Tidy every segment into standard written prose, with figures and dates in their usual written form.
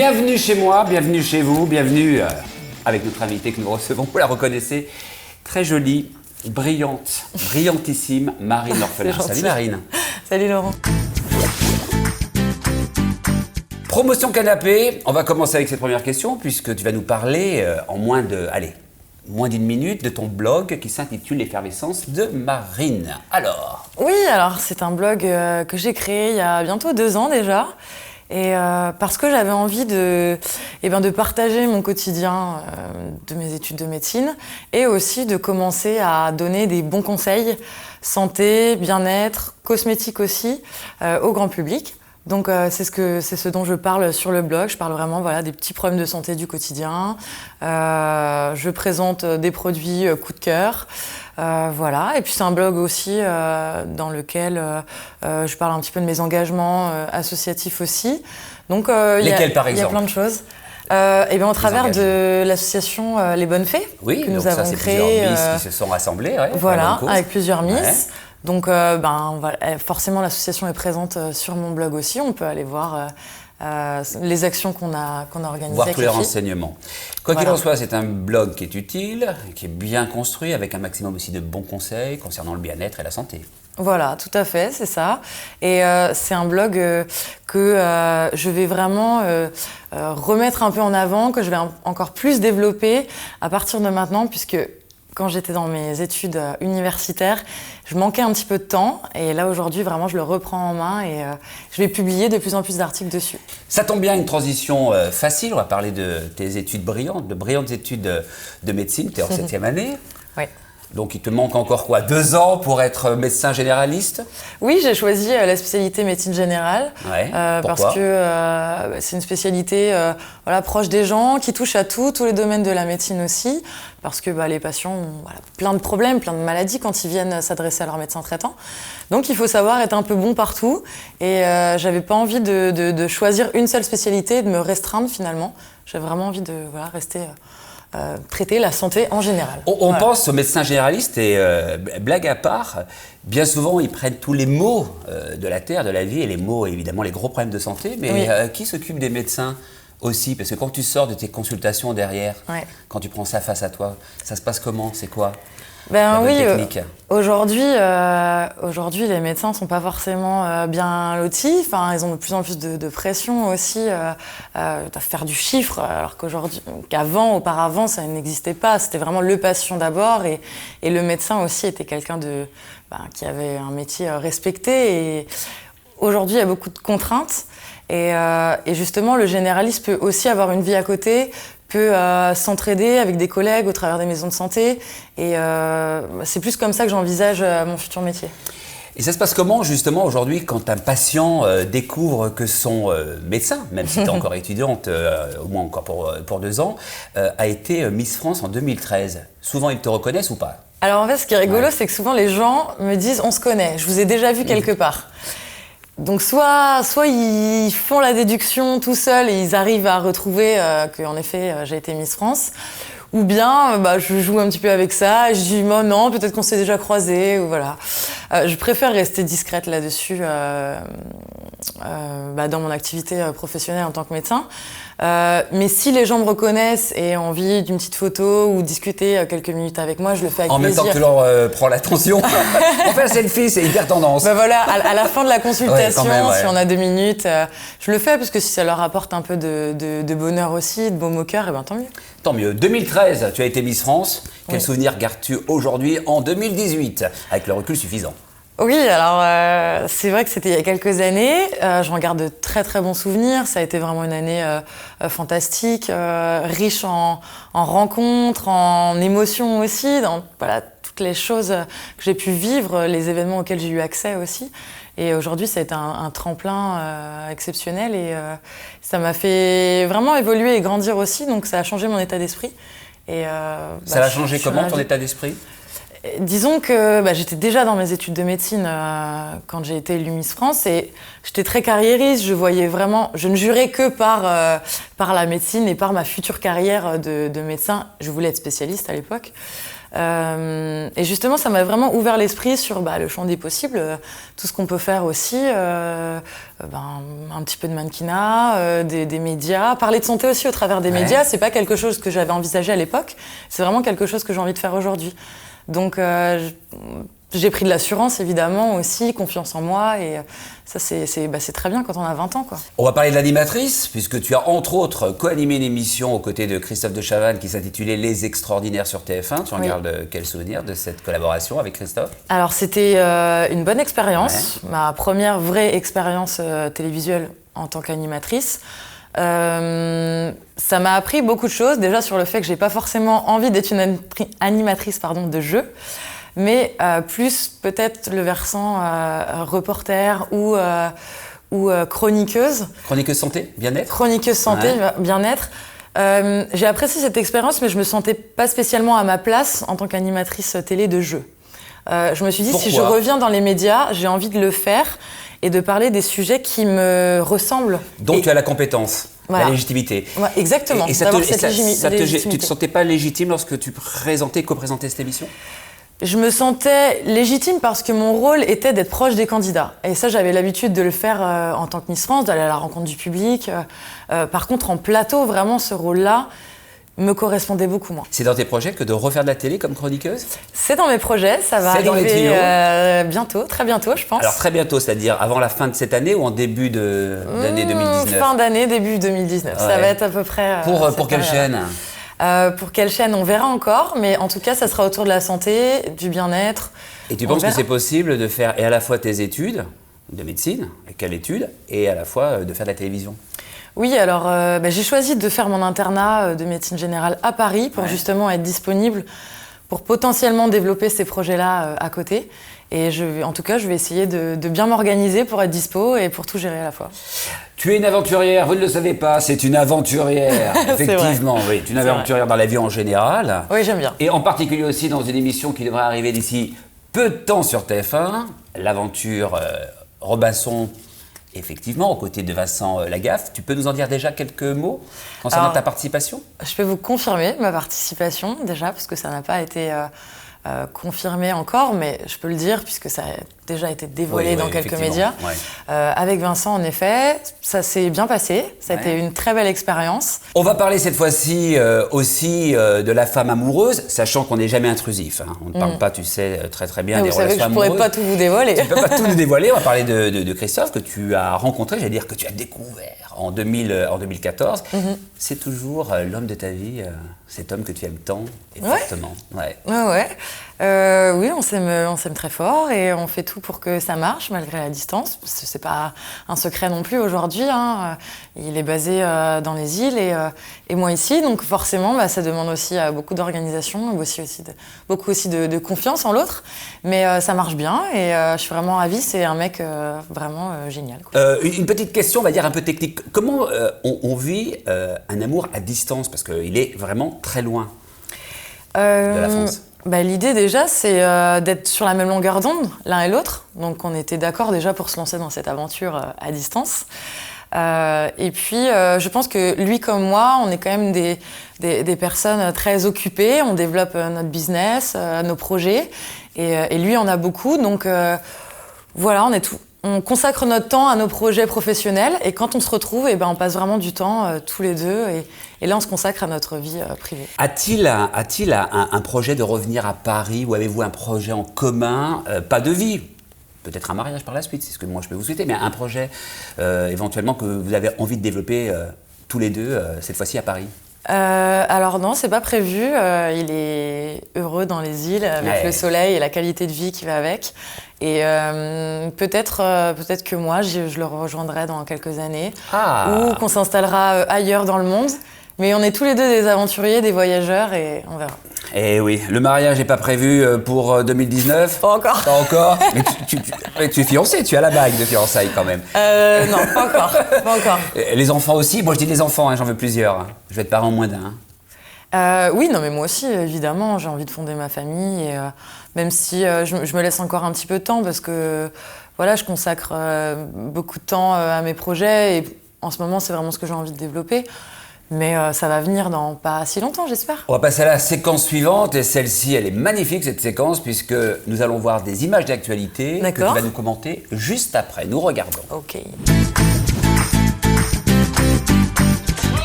Bienvenue chez moi, bienvenue chez vous, bienvenue avec notre invitée que nous recevons. Vous la reconnaissez, très jolie, brillante, brillantissime, Marine L'Orphelin. Salut Marine. Salut Laurent. Promotion canapé, on va commencer avec cette première question puisque tu vas nous parler en moins d'une minute de ton blog qui s'intitule L'effervescence de Marine. Alors alors c'est un blog que j'ai créé il y a bientôt 2 ans déjà. Et parce que j'avais envie de partager mon quotidien de mes études de médecine et aussi de commencer à donner des bons conseils santé, bien-être, cosmétique aussi au grand public. Donc c'est ce dont je parle sur le blog. Je parle vraiment des petits problèmes de santé du quotidien. Je présente des produits coup de cœur. Et puis c'est un blog aussi dans lequel je parle un petit peu de mes engagements associatifs aussi. Donc lesquels par exemple ? Il y a plein de choses. Au travers de l'association Les Bonnes Fées que nous avons créée. Plusieurs Miss qui se sont rassemblées. Avec plusieurs Miss. Ouais. Donc forcément l'association est présente sur mon blog aussi. On peut aller voir les actions qu'on a organisées. Voir tous les renseignements. Quoi qu'il en soit, c'est un blog qui est utile, qui est bien construit, avec un maximum aussi de bons conseils concernant le bien-être et la santé. Voilà, tout à fait, c'est ça. Et c'est un blog que je vais vraiment remettre un peu en avant, que je vais encore plus développer à partir de maintenant, puisque quand j'étais dans mes études universitaires, je manquais un petit peu de temps. Et là, aujourd'hui, vraiment, je le reprends en main et je vais publier de plus en plus d'articles dessus. Ça tombe bien, une transition facile. On va parler de tes études brillantes, de brillantes études de médecine. Tu es en 7e année. Oui. Donc, il te manque encore 2 ans pour être médecin généraliste ? Oui, j'ai choisi la spécialité médecine générale. Parce que c'est une spécialité proche des gens, qui touche à tous les domaines de la médecine aussi. Parce que les patients ont plein de problèmes, plein de maladies quand ils viennent s'adresser à leur médecin traitant. Donc, il faut savoir être un peu bon partout. Et j'avais pas envie de choisir une seule spécialité et de me restreindre finalement. J'avais vraiment envie de rester... traiter la santé en général. On pense aux médecins généralistes et blague à part, bien souvent ils prennent tous les maux de la terre, de la vie et les maux évidemment les gros problèmes de santé, mais qui s'occupe des médecins aussi ? Parce que quand tu sors de tes consultations derrière, quand tu prends ça face à toi, ça se passe comment ? C'est quoi ? Aujourd'hui, les médecins ne sont pas forcément bien lotis. Enfin, ils ont de plus en plus de pression aussi à faire du chiffre, alors auparavant, ça n'existait pas. C'était vraiment le patient d'abord et le médecin aussi était quelqu'un qui avait un métier respecté. Et aujourd'hui, il y a beaucoup de contraintes et justement, le généraliste peut aussi avoir une vie à côté, peut s'entraider avec des collègues au travers des maisons de santé. Et c'est plus comme ça que j'envisage mon futur métier. Et ça se passe comment justement aujourd'hui quand un patient découvre que son médecin, même si tu es encore étudiante, au moins encore pour 2 ans, a été Miss France en 2013 ? Souvent ils te reconnaissent ou pas ? Alors en fait, ce qui est rigolo, c'est que souvent les gens me disent « on se connaît, je vous ai déjà vu quelque part ». Donc soit ils font la déduction tout seuls et ils arrivent à retrouver qu'en effet j'ai été Miss France, ou bien je joue un petit peu avec ça, je dis non, peut-être qu'on s'est déjà croisés, ou voilà. Je préfère rester discrète là-dessus dans mon activité professionnelle en tant que médecin. Mais si les gens me reconnaissent et ont envie d'une petite photo ou discuter quelques minutes avec moi, je le fais avec plaisir. En même temps que tu leur prends l'attention. On fait un selfie, c'est hyper tendance. À la fin de la consultation, si on a 2 minutes, je le fais parce que si ça leur apporte un peu de bonheur aussi, de baume au cœur, tant mieux. Tant mieux. 2013, tu as été Miss France. Quel souvenir gardes-tu aujourd'hui en 2018 avec le recul suffisant ? Oui, alors c'est vrai que c'était il y a quelques années. J'en garde de très très bons souvenirs. Ça a été vraiment une année fantastique, riche en rencontres, en émotions aussi, dans toutes les choses que j'ai pu vivre, les événements auxquels j'ai eu accès aussi. Et aujourd'hui, ça a été un tremplin exceptionnel et ça m'a fait vraiment évoluer et grandir aussi. Donc ça a changé mon état d'esprit. Ça l'a changé comment ton état d'esprit ? Disons que j'étais déjà dans mes études de médecine quand j'ai été élue Miss France et j'étais très carriériste. Je ne jurais que par la médecine et par ma future carrière de médecin. Je voulais être spécialiste à l'époque. Et justement, ça m'a vraiment ouvert l'esprit sur le champ des possibles, tout ce qu'on peut faire aussi, un petit peu de mannequinat, des médias, parler de santé aussi au travers des médias. C'est pas quelque chose que j'avais envisagé à l'époque, c'est vraiment quelque chose que j'ai envie de faire aujourd'hui. Donc j'ai pris de l'assurance évidemment aussi, confiance en moi, et ça c'est très bien quand on a 20 ans, quoi. On va parler de l'animatrice, puisque tu as entre autres co-animé une émission aux côtés de Christophe de Chavannes qui s'intitulait Les Extraordinaires sur TF1. Tu en gardes quel souvenir de cette collaboration avec Christophe? Alors c'était une bonne expérience, ma première vraie expérience télévisuelle en tant qu'animatrice. Ça m'a appris beaucoup de choses, déjà sur le fait que j'ai pas forcément envie d'être une animatrice de jeu, mais plus peut-être le versant reporter ou chroniqueuse. Chroniqueuse santé, bien-être. Chroniqueuse santé, bien-être. J'ai apprécié cette expérience, mais je me sentais pas spécialement à ma place en tant qu'animatrice télé de jeu. Je me suis dit, si je reviens dans les médias, j'ai envie de le faire et de parler des sujets qui me ressemblent. Donc tu as la compétence, la légitimité. Ouais, exactement. Et tu te sentais pas légitime lorsque tu co-présentais cette émission? Je me sentais légitime parce que mon rôle était d'être proche des candidats. Et ça, j'avais l'habitude de le faire en tant que Miss France, d'aller à la rencontre du public. Par contre, en plateau, vraiment, ce rôle-là me correspondait beaucoup moins. C'est dans tes projets que de refaire de la télé comme chroniqueuse? C'est dans mes projets, ça va arriver bientôt, très bientôt, je pense. Alors très bientôt, c'est-à-dire avant la fin de cette année ou en début d'année 2019? Fin d'année, début 2019, ça va être à peu près... Pour quelle chaîne? Pour quelle chaîne, on verra encore, mais en tout cas, ça sera autour de la santé, du bien-être. Et tu penses que c'est possible de faire à la fois tes études de médecine, et quelle étude, et à la fois de faire de la télévision? Oui, alors j'ai choisi de faire mon internat de médecine générale à Paris pour justement être disponible pour potentiellement développer ces projets-là à côté. Et en tout cas, je vais essayer de bien m'organiser pour être dispo et pour tout gérer à la fois. Tu es une aventurière, vous ne le savez pas, c'est une aventurière. Effectivement, oui, tu es une aventurière dans la vie en général. Oui, j'aime bien. Et en particulier aussi dans une émission qui devrait arriver d'ici peu de temps sur TF1, l'aventure Robinson. Effectivement, aux côtés de Vincent Lagaffe. Tu peux nous en dire déjà quelques mots concernant ta participation? Je peux vous confirmer ma participation déjà, parce que ça n'a pas été confirmé encore, mais je peux le dire puisque ça a déjà été dévoilé dans quelques médias. Avec Vincent, en effet, ça s'est bien passé. Ça a été une très belle expérience. On va parler cette fois-ci aussi de la femme amoureuse, sachant qu'on n'est jamais intrusif. Hein. On ne parle pas, tu sais, très bien des relations amoureuses. Vous savez que je ne pourrais pas tout vous dévoiler. Tu ne peux pas tout nous dévoiler. On va parler de Christophe, que tu as rencontré, j'allais dire que tu as découvert en 2014. C'est toujours l'homme de ta vie, cet homme que tu aimes tant et fortement. Oui, on s'aime très fort et on fait tout pour que ça marche malgré la distance. C'est pas un secret non plus aujourd'hui. Hein. Il est basé dans les îles et moi ici, donc forcément, ça demande aussi beaucoup d'organisation, beaucoup aussi de confiance en l'autre. Mais ça marche bien et je suis vraiment ravie. C'est un mec vraiment génial, quoi. Une petite question, on va dire un peu technique. Comment on vit un amour à distance, parce qu'il est vraiment très loin de la France? L'idée déjà, c'est d'être sur la même longueur d'onde, l'un et l'autre. Donc on était d'accord déjà pour se lancer dans cette aventure à distance. Et puis je pense que lui comme moi, on est quand même des personnes très occupées. On développe notre business, nos projets. Et lui en a beaucoup. Donc voilà, on consacre notre temps à nos projets professionnels et quand on se retrouve, on passe vraiment du temps tous les deux et là on se consacre à notre vie privée. A-t-il un projet de revenir à Paris ou avez-vous un projet en commun, pas de vie, peut-être un mariage par la suite, c'est ce que moi je peux vous souhaiter, mais un projet éventuellement que vous avez envie de développer tous les deux cette fois-ci à Paris? Alors non, c'est pas prévu. Il est heureux dans les îles avec le soleil et la qualité de vie qui va avec. Et peut-être que moi, je le rejoindrai dans quelques années ou qu'on s'installera ailleurs dans le monde. Mais on est tous les deux des aventuriers, des voyageurs et on verra. Eh oui, le mariage n'est pas prévu pour 2019? Pas encore. Pas encore? Mais tu es fiancée, tu as la bague de fiançailles quand même. Non, pas encore. Pas encore. Les enfants aussi? Moi je dis les enfants, j'en veux plusieurs. Je vais être parent moins d'un. Oui, non, mais moi aussi, évidemment, j'ai envie de fonder ma famille. Et, même si je me laisse encore un petit peu de temps parce que voilà, je consacre beaucoup de temps à mes projets et en ce moment, c'est vraiment ce que j'ai envie de développer. Mais ça va venir dans pas si longtemps, j'espère. On va passer à la séquence suivante, et celle-ci, elle est magnifique, cette séquence, puisque nous allons voir des images d'actualité que tu vas nous commenter juste après. Nous regardons. Ok.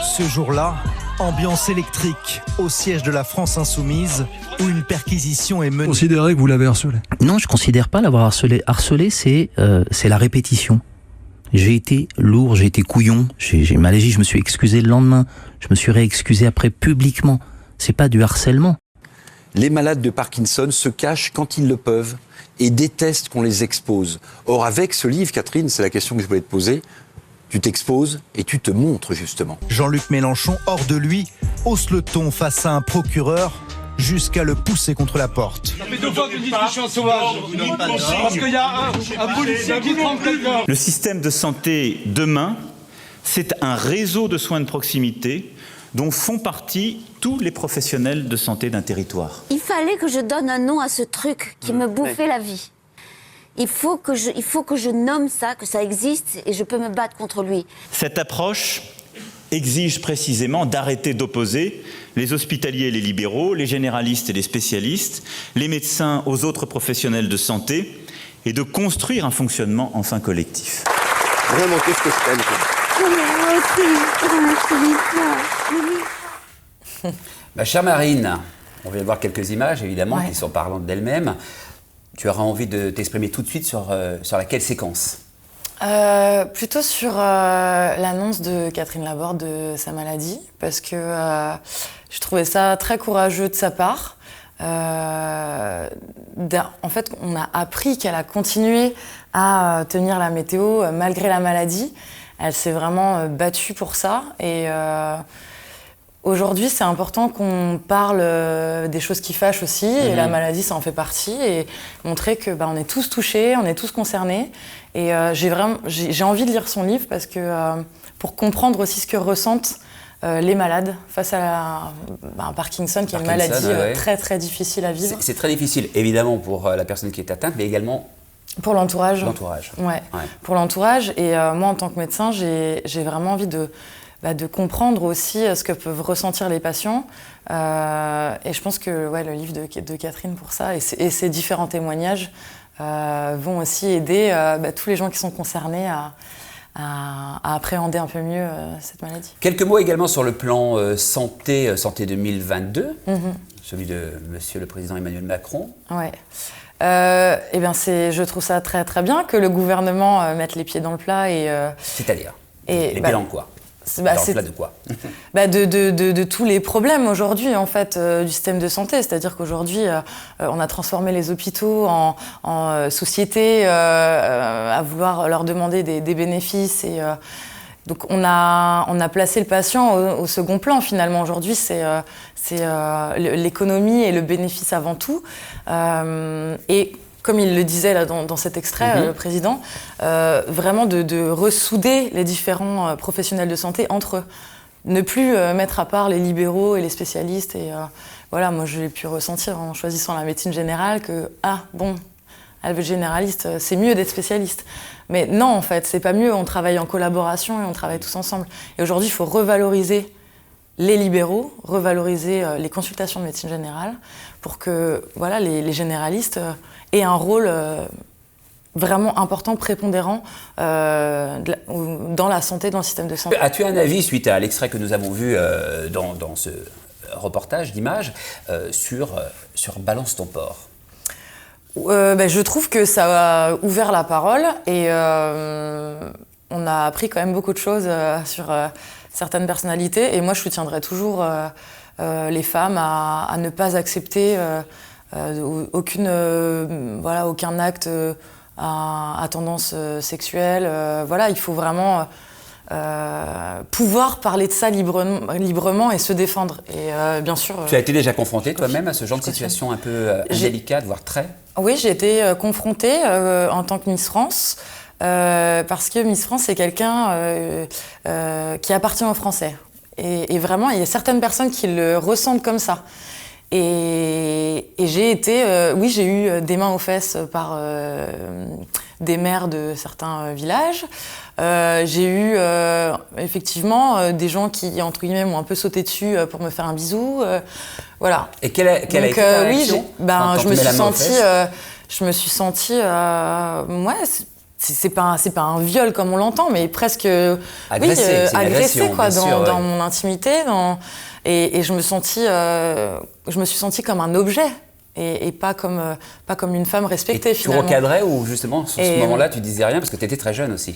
Ce jour-là, ambiance électrique au siège de la France Insoumise, où une perquisition est menée. Considérez que vous l'avez harcelé? Non, je ne considère pas l'avoir harcelé. Harcelé, c'est la répétition. J'ai été lourd, j'ai été couillon, j'ai mal agi, je me suis excusé le lendemain, je me suis réexcusé après publiquement. C'est pas du harcèlement. Les malades de Parkinson se cachent quand ils le peuvent et détestent qu'on les expose. Or, avec ce livre, Catherine, c'est la question que je voulais te poser, tu t'exposes et tu te montres justement. Jean-Luc Mélenchon, hors de lui, hausse le ton face à un procureur jusqu'à le pousser contre la porte. Ça fait 2 fois que vous dites que je suis un sauvage. Parce qu'il y a un policier qui prend quelqu'un. Le système de santé demain, c'est un réseau de soins de proximité dont font partie tous les professionnels de santé d'un territoire. Il fallait que je donne un nom à ce truc qui me bouffait la vie. Il faut que je nomme ça, que ça existe et je peux me battre contre lui. Cette approche exige précisément d'arrêter d'opposer les hospitaliers et les libéraux, les généralistes et les spécialistes, les médecins aux autres professionnels de santé et de construire un fonctionnement enfin collectif. Vraiment, qu'est-ce que je t'aime. Ma chère Marine, on vient de voir quelques images évidemment qui sont parlantes d'elles-mêmes. Tu auras envie de t'exprimer tout de suite sur laquelle séquence? Plutôt sur l'annonce de Catherine Laborde de sa maladie, parce que je trouvais ça très courageux de sa part. En fait, on a appris qu'elle a continué à tenir la météo malgré la maladie. Elle s'est vraiment battue pour ça. Et aujourd'hui, c'est important qu'on parle des choses qui fâchent aussi. Et la maladie, ça en fait partie. Et montrer que on est tous touchés, on est tous concernés. Et j'ai envie de lire son livre parce que pour comprendre aussi ce que ressentent les malades face à Parkinson, qui est une maladie très très difficile à vivre. C'est très difficile, évidemment, pour la personne qui est atteinte, mais également pour l'entourage. Ouais. Pour l'entourage. Et moi, en tant que médecin, j'ai vraiment envie de comprendre aussi ce que peuvent ressentir les patients. Et je pense que le livre de Catherine pour ça, et ses différents témoignages vont aussi aider tous les gens qui sont concernés à appréhender un peu mieux cette maladie. Quelques mots également sur le plan santé 2022, celui de Monsieur le Président Emmanuel Macron. Ouais. Je trouve ça très très bien que le gouvernement mette les pieds dans le plat C'est-à-dire les pieds dans quoi? Dans le plat de quoi? de tous les problèmes aujourd'hui en fait du système de santé, c'est-à-dire qu'aujourd'hui on a transformé les hôpitaux en sociétés à vouloir leur demander des bénéfices et donc on a placé le patient au second plan finalement. Aujourd'hui c'est l'économie et le bénéfice avant tout et comme il le disait là dans cet extrait, le président, vraiment de ressouder les différents professionnels de santé entre eux. Ne plus mettre à part les libéraux et les spécialistes. Et moi j'ai pu ressentir en choisissant la médecine générale que, elle veut être généraliste, c'est mieux d'être spécialiste. Mais non, en fait, c'est pas mieux, on travaille en collaboration et on travaille tous ensemble. Et aujourd'hui, il faut revaloriser les libéraux, revaloriser les consultations de médecine générale pour que les généralistes aient un rôle vraiment important, prépondérant dans la santé, dans le système de santé. As-tu un avis suite à l'extrait que nous avons vu dans ce reportage d'images sur Balance ton porc? Je trouve que ça a ouvert la parole et on a appris quand même beaucoup de choses sur certaines personnalités. Et moi, je soutiendrai toujours les femmes à ne pas accepter aucun acte à tendance sexuelle. Il faut vraiment pouvoir parler de ça librement et se défendre. Et bien sûr. Tu as été déjà confrontée toi-même à ce genre de situation un peu indélicate, voire très? Oui, j'ai été confrontée en tant que Miss France. Parce que Miss France, c'est quelqu'un qui appartient aux Français. Et vraiment, il y a certaines personnes qui le ressentent comme ça. Et j'ai eu des mains aux fesses par des maires de certains villages. J'ai eu effectivement des gens qui, entre guillemets, m'ont un peu sauté dessus pour me faire un bisou. Voilà. Et quelle a été ta réaction je me suis sentie, ouais, c'est pas un viol comme on l'entend, mais presque agressée quoi, dans mon intimité, et je me suis sentie comme un objet. Et pas comme une femme respectée, finalement. Tu recadrais ou justement, sur ce moment-là, tu disais rien parce que tu étais très jeune aussi?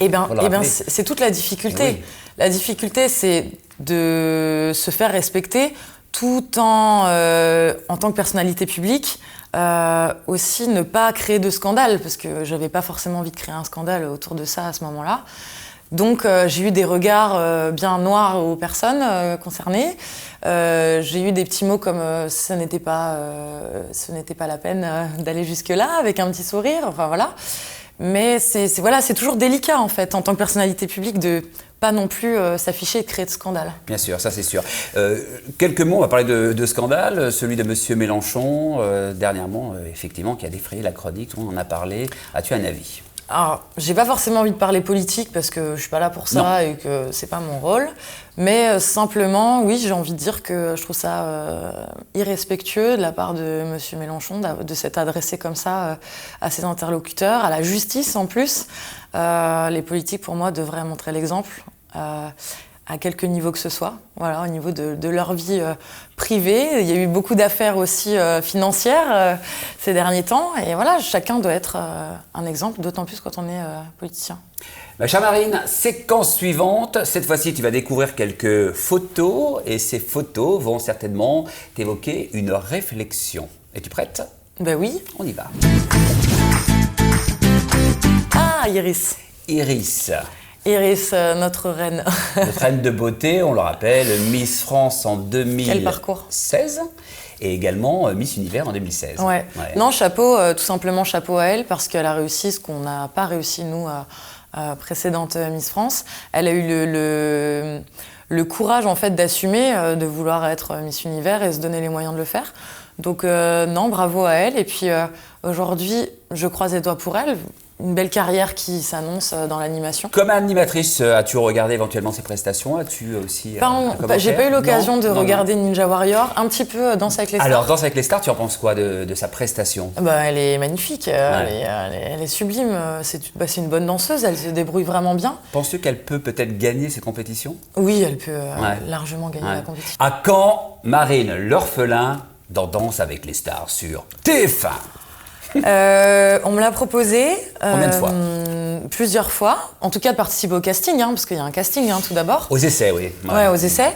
C'est toute la difficulté. Oui. La difficulté, c'est de se faire respecter tout en tant que personnalité publique, aussi ne pas créer de scandale, parce que j'avais pas forcément envie de créer un scandale autour de ça à ce moment-là. Donc j'ai eu des regards bien noirs aux personnes concernées. J'ai eu des petits mots comme ce n'était pas la peine d'aller jusque-là, avec un petit sourire, enfin voilà. Mais c'est toujours délicat en fait, en tant que personnalité publique, de pas non plus s'afficher et de créer de scandale. Bien sûr, ça c'est sûr. Quelques mots, on va parler de scandale, celui de Monsieur Mélenchon, dernièrement, effectivement, qui a défrayé la chronique, tout le monde en a parlé. As-tu un avis? Alors, j'ai pas forcément envie de parler politique parce que je suis pas là pour ça et que c'est pas mon rôle. Mais simplement, oui, j'ai envie de dire que je trouve ça irrespectueux de la part de Monsieur Mélenchon de s'être adressé comme ça à ses interlocuteurs, à la justice en plus. Les politiques, pour moi, devraient montrer l'exemple. À quelque niveau que ce soit, voilà, au niveau de leur vie privée. Il y a eu beaucoup d'affaires aussi financières ces derniers temps, et voilà, chacun doit être un exemple, d'autant plus quand on est politicien. Ma chère Marine, séquence suivante. Cette fois-ci, tu vas découvrir quelques photos, et ces photos vont certainement t'évoquer une réflexion. Es-tu prête? Ben oui. On y va. Ah, Iris. Iris, notre reine. Notre reine de beauté, on le rappelle, Miss France en 2016. Quel parcours. Et également Miss Univers en 2016. Ouais. Non, chapeau, tout simplement chapeau à elle, parce qu'elle a réussi ce qu'on n'a pas réussi, nous, précédente Miss France. Elle a eu le courage, en fait, d'assumer, de vouloir être Miss Univers et se donner les moyens de le faire. Donc, non, bravo à elle. Et puis, aujourd'hui, je croise les doigts pour elle. Une belle carrière qui s'annonce dans l'animation. Comme animatrice, as-tu regardé éventuellement ses prestations? As-tu aussi j'ai pas eu l'occasion de regarder Ninja Warrior, un petit peu Danse avec les stars. Alors, Danse avec les stars, tu en penses quoi de sa prestation? Elle est magnifique, elle est sublime. C'est une bonne danseuse, elle se débrouille vraiment bien. Penses-tu qu'elle peut peut-être gagner ces compétitions? Oui, elle peut largement gagner la compétition. À quand Marine l'orphelin dans Danse avec les stars sur TF1? On me l'a proposé. Combien de fois? Plusieurs fois. En tout cas, de participer au casting, parce qu'il y a un casting tout d'abord. Aux essais, oui. Ouais, aux essais.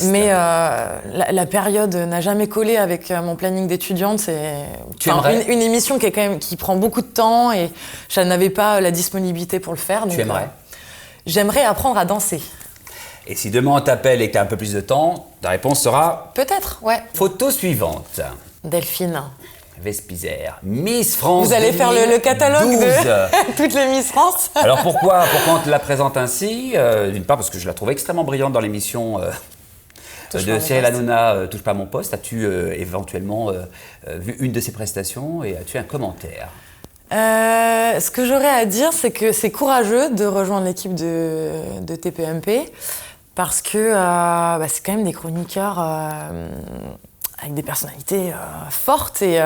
Mais la période n'a jamais collé avec mon planning d'étudiante. C'est une émission qui prend beaucoup de temps et je n'avais pas la disponibilité pour le faire. Donc, tu aimerais? J'aimerais apprendre à danser. Et si demain on t'appelle et que tu as un peu plus de temps, ta réponse sera? Peut-être, ouais. Photo suivante. Delphine. Vespizer, Miss France. Vous allez faire le catalogue de toutes les Miss France. Alors pourquoi on te la présente ainsi? D'une part parce que je la trouvais extrêmement brillante dans l'émission de Cyril Hanouna, Touche pas à mon poste. As-tu éventuellement vu une de ses prestations et as-tu un commentaire? Ce que j'aurais à dire, c'est que c'est courageux de rejoindre l'équipe de TPMP parce que c'est quand même des chroniqueurs avec des personnalités fortes et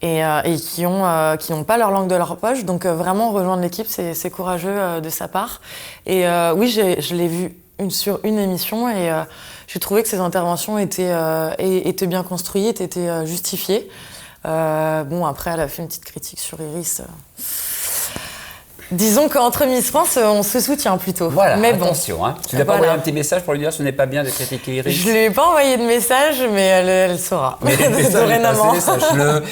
qui n'ont pas leur langue de leur poche. Donc vraiment, rejoindre l'équipe, c'est courageux de sa part. Et oui, je l'ai vu sur une émission et j'ai trouvé que ses interventions étaient bien construites, étaient justifiées. Après, elle a fait une petite critique sur Iris. Disons qu'entre Miss France, on se soutient plutôt. Voilà, mais attention. Tu n'as pas envoyé un petit message pour lui dire que ce n'est pas bien de critiquer Iris? Je ne lui ai pas envoyé de message, mais elle saura. Mais dorénavant. Sache-le.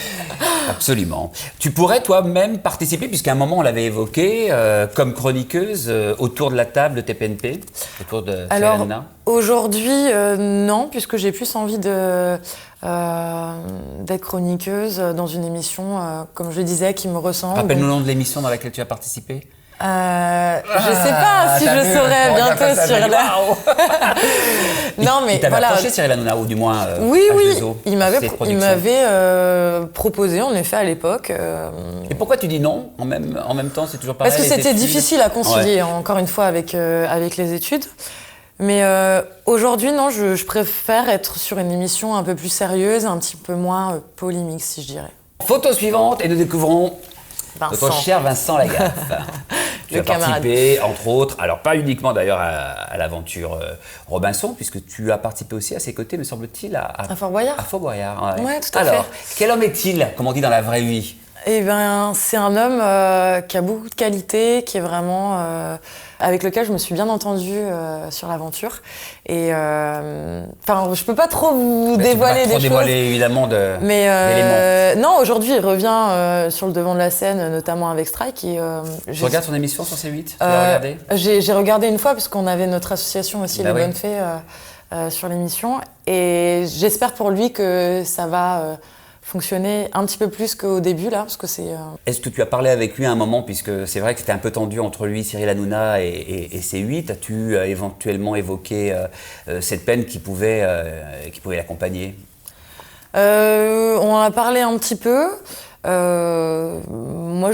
Absolument. Tu pourrais toi-même participer, puisqu'à un moment on l'avait évoqué, comme chroniqueuse autour de la table de TPMP, autour de Cyril. Aujourd'hui, non, puisque j'ai plus envie d'être chroniqueuse dans une émission, comme je le disais, qui me ressemble. Rappelle-nous le nom de l'émission dans laquelle tu as participé. Je sais pas si je saurais bientôt sur la... Non, mais il t'avait voilà. approché Cyril Hanouna, ou du moins Oui, H2O, il m'avait proposé, en effet, à l'époque. Et pourquoi tu dis non en même temps, c'est toujours pareil? Parce que les c'était études. difficile à concilier, encore une fois, avec les études. Mais aujourd'hui, non, je préfère être sur une émission un peu plus sérieuse, un petit peu moins polémique, si je dirais. Photo suivante, et nous découvrons Vincent. notre cher Vincent Lagaffe. Tu as participé, entre autres, alors pas uniquement d'ailleurs à l'aventure Robinson, puisque tu as participé aussi à ses côtés, me semble-t-il, à Fort Boyard. À Fort Boyard, ouais. Ouais, tout à fait. Alors, quel homme est-il, comme on dit dans la vraie vie? Eh bien, c'est un homme qui a beaucoup de qualités, qui est vraiment... avec lequel je me suis bien entendue sur l'aventure. Et je peux pas trop vous dévoiler des choses. Dévoiler évidemment d'éléments. Mais non, aujourd'hui, il revient sur le devant de la scène, notamment avec Strike. Tu regardes son émission sur C8? Tu l'as regardé? J'ai regardé une fois, parce qu'on avait notre association aussi, Les Bonnes Fées, sur l'émission. Et j'espère pour lui que ça va... fonctionner un petit peu plus qu'au début, là, parce que c'est... Est-ce que tu as parlé avec lui à un moment, puisque c'est vrai que c'était un peu tendu entre lui, Cyril Hanouna et C8, as-tu éventuellement évoqué cette peine qui pouvait l'accompagner? On en a parlé un petit peu. Moi,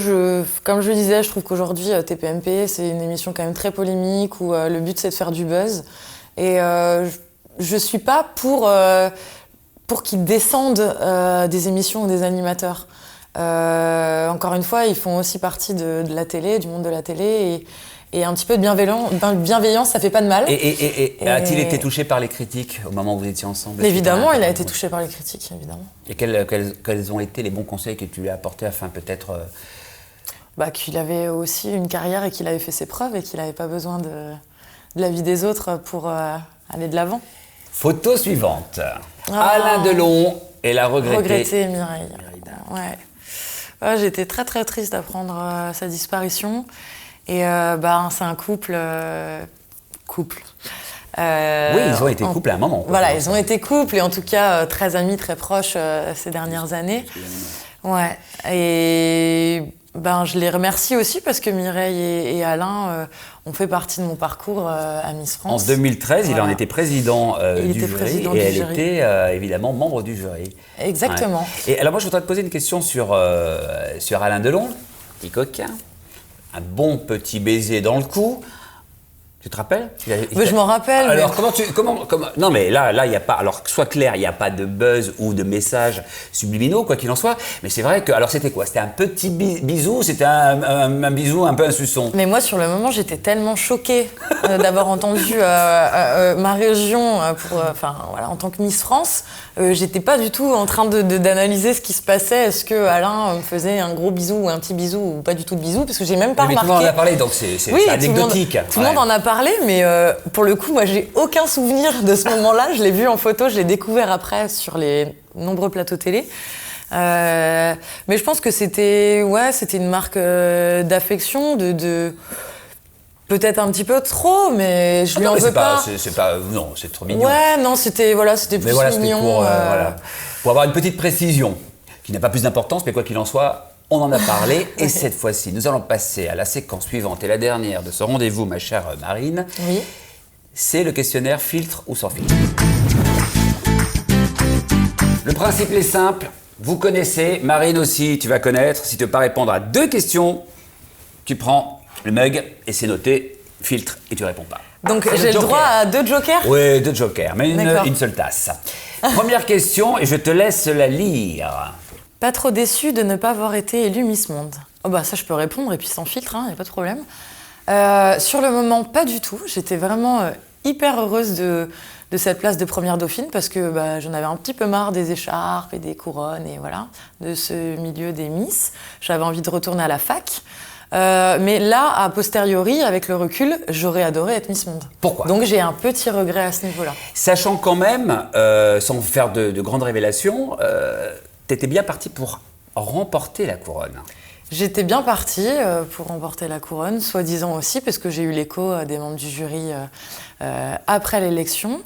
comme je le disais, je trouve qu'aujourd'hui, TPMP, c'est une émission quand même très polémique, où le but, c'est de faire du buzz. Et je suis pas pour qu'ils descendent des émissions ou des animateurs. Encore une fois, ils font aussi partie de la télé, du monde de la télé, et un petit peu de bienveillance, ça fait pas de mal. Et a-t-il été touché par les critiques au moment où vous étiez ensemble? Évidemment, il a été touché par les critiques, évidemment. Et quels ont été les bons conseils que tu lui as apportés afin peut-être... Qu'il avait aussi une carrière et qu'il avait fait ses preuves et qu'il n'avait pas besoin de l'avis des autres pour aller de l'avant. Photo suivante. Alain Delon et la regrettée Mireille. Ouais. J'étais très très triste d'apprendre sa disparition. Et c'est un couple. Oui, ils ont été couple à un moment. Voilà, ils ont été couple et en tout cas très amis, très proches ces dernières années. Ouais. Et je les remercie aussi parce que Mireille et Alain ont fait partie de mon parcours à Miss France. En 2013, il en était président du jury et elle était évidemment membre du jury. Exactement. Ouais. Et alors moi, je voudrais te poser une question sur Alain Delon, petit coquin, un bon petit baiser dans le cou. Tu te rappelles? Je m'en rappelle. Alors, comment non, mais là, il n'y a pas... Alors, que soit clair, il n'y a pas de buzz ou de messages subliminaux, quoi qu'il en soit. Mais c'est vrai que... Alors, c'était quoi? C'était un petit bisou? C'était un bisou un peu un suçon? Mais moi, sur le moment, j'étais tellement choquée d'avoir entendu ma région en tant que Miss France. J'étais pas du tout en train d'analyser ce qui se passait. Est-ce que Alain me faisait un gros bisou ou un petit bisou ou pas du tout de bisou? Parce que j'ai même pas remarqué. Mais tout le monde en a parlé, donc c'est anecdotique. Tout le monde en a parlé, mais pour le coup, moi, j'ai aucun souvenir de ce moment-là. Je l'ai vu en photo, je l'ai découvert après sur les nombreux plateaux télé. Mais je pense que c'était une marque d'affection, de peut-être un petit peu trop, mais je lui en veux pas. Non, c'est trop mignon. Ouais, non, c'était plus mignon. Pour avoir une petite précision, qui n'a pas plus d'importance, mais quoi qu'il en soit, on en a parlé. Et cette fois-ci, nous allons passer à la séquence suivante et la dernière de ce rendez-vous, ma chère Marine. Oui. C'est le questionnaire filtre ou sans filtre. Le principe est simple, vous connaissez, Marine aussi, tu vas connaître. Si tu ne peux pas répondre à 2 questions, tu prends le mug et c'est noté, filtre, et tu réponds pas. Donc j'ai le droit à 2 jokers? Oui, 2 jokers, mais une seule tasse. Première question, et je te laisse la lire. Pas trop déçue de ne pas avoir été élue Miss Monde. Ça je peux répondre, et puis sans filtre, y a pas de problème. Sur le moment, pas du tout. J'étais vraiment hyper heureuse de cette place de première dauphine parce que j'en avais un petit peu marre des écharpes et des couronnes et voilà, de ce milieu des Miss. J'avais envie de retourner à la fac. Mais là, a posteriori, avec le recul, j'aurais adoré être Miss Monde. Pourquoi? Donc j'ai un petit regret à ce niveau-là. Sachant quand même, sans faire de grandes révélations, t'étais bien partie pour remporter la couronne. J'étais bien partie pour remporter la couronne, soi-disant aussi, parce que j'ai eu l'écho des membres du jury après l'élection.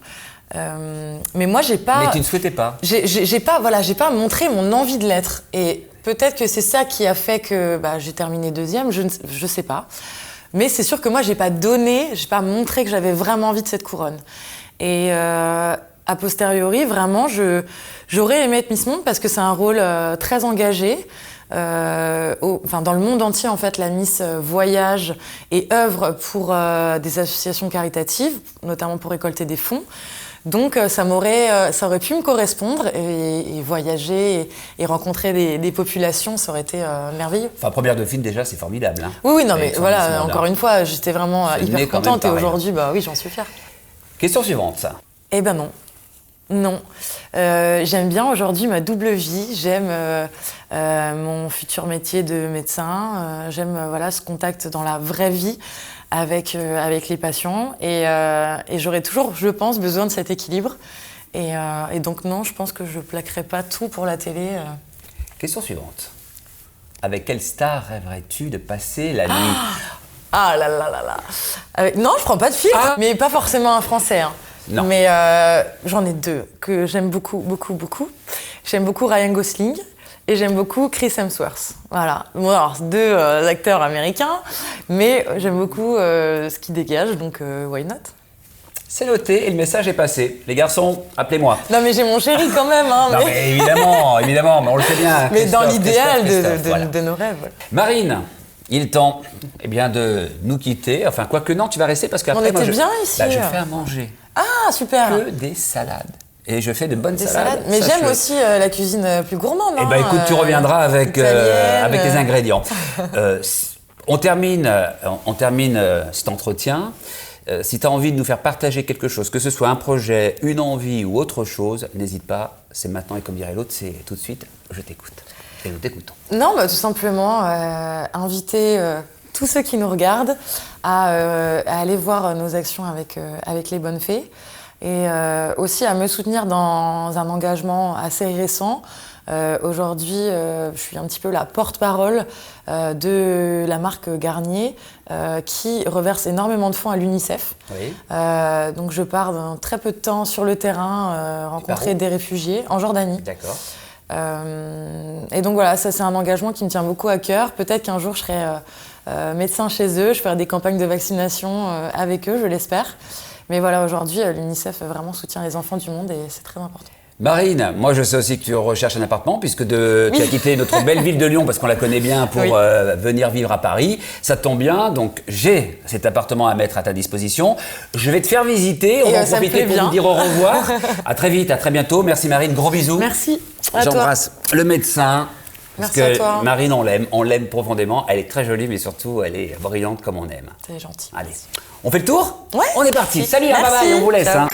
Mais moi, j'ai pas... Mais tu ne souhaitais pas. J'ai pas montré mon envie de l'être. Et peut-être que c'est ça qui a fait que j'ai terminé 2e, je sais pas. Mais c'est sûr que moi, j'ai pas montré que j'avais vraiment envie de cette couronne. Et a posteriori, vraiment, j'aurais aimé être Miss Monde parce que c'est un rôle très engagé. Dans le monde entier, en fait, la Miss voyage et œuvre pour des associations caritatives, notamment pour récolter des fonds. Donc ça aurait pu me correspondre et voyager et rencontrer des populations, ça aurait été merveilleux. Enfin, première Dauphine déjà, c'est formidable. Hein. Oui, non, mais voilà, encore une fois, j'étais vraiment hyper contente et aujourd'hui, bah oui, j'en suis fière. Question suivante. Eh ben non. Non. J'aime bien aujourd'hui ma double vie. J'aime mon futur métier de médecin. J'aime ce contact dans la vraie vie avec les patients. Et j'aurai toujours, je pense, besoin de cet équilibre. Et donc non, je pense que je plaquerai pas tout pour la télé. Question suivante. Avec quelle star rêverais-tu de passer la nuit? Ah là là là là. Non, je prends pas de filtre, mais pas forcément un français. Hein. Non. Mais j'en ai deux que j'aime beaucoup, beaucoup, beaucoup. J'aime beaucoup Ryan Gosling et j'aime beaucoup Chris Hemsworth. Voilà. Bon, alors, c'est deux acteurs américains, mais j'aime beaucoup ce qu'ils dégagent, donc why not? C'est noté et le message est passé. Les garçons, appelez-moi. Non, mais j'ai mon chéri quand même. Hein, non, mais évidemment, mais on le sait bien. Mais dans l'idéal de nos rêves. Voilà. Marine, il est temps de nous quitter. Enfin, quoique non, tu vas rester parce qu'après, on était bien ici. Je fais à manger. Ah, super. Que des salades. Et je fais de bonnes salades. Mais j'aime aussi la cuisine plus gourmande. Eh bien, écoute, tu reviendras avec les ingrédients. On termine cet entretien. Si tu as envie de nous faire partager quelque chose, que ce soit un projet, une envie ou autre chose, n'hésite pas. C'est maintenant et comme dirait l'autre, c'est tout de suite. Je t'écoute. Et nous t'écoutons. Non, tout simplement inviter tous ceux qui nous regardent à aller voir nos actions avec les bonnes fées et aussi à me soutenir dans un engagement assez récent. Aujourd'hui, je suis un petit peu la porte-parole de la marque Garnier qui reverse énormément de fonds à l'UNICEF. Oui. Donc je pars dans très peu de temps sur le terrain rencontrer des réfugiés en Jordanie. D'accord. Et donc voilà, ça c'est un engagement qui me tient beaucoup à cœur. Peut-être qu'un jour je serai médecin chez eux, je ferai des campagnes de vaccination avec eux, je l'espère. Mais voilà, aujourd'hui, l'UNICEF vraiment soutient les enfants du monde et c'est très important. Marine, moi je sais aussi que tu recherches un appartement puisque tu as quitté notre belle ville de Lyon parce qu'on la connaît bien pour venir vivre à Paris. Ça tombe bien, donc j'ai cet appartement à mettre à ta disposition. Je vais te faire visiter, on va en profiter pour nous dire au revoir. À très vite, à très bientôt. Merci Marine, gros bisous. Merci à toi. J'embrasse le médecin. Parce Merci que à toi. Marine, on l'aime profondément. Elle est très jolie, mais surtout, elle est brillante comme on aime. C'est gentil. Allez, on fait le tour? Ouais. On est parti. Merci. Salut, bye bye, on vous laisse. Ciao.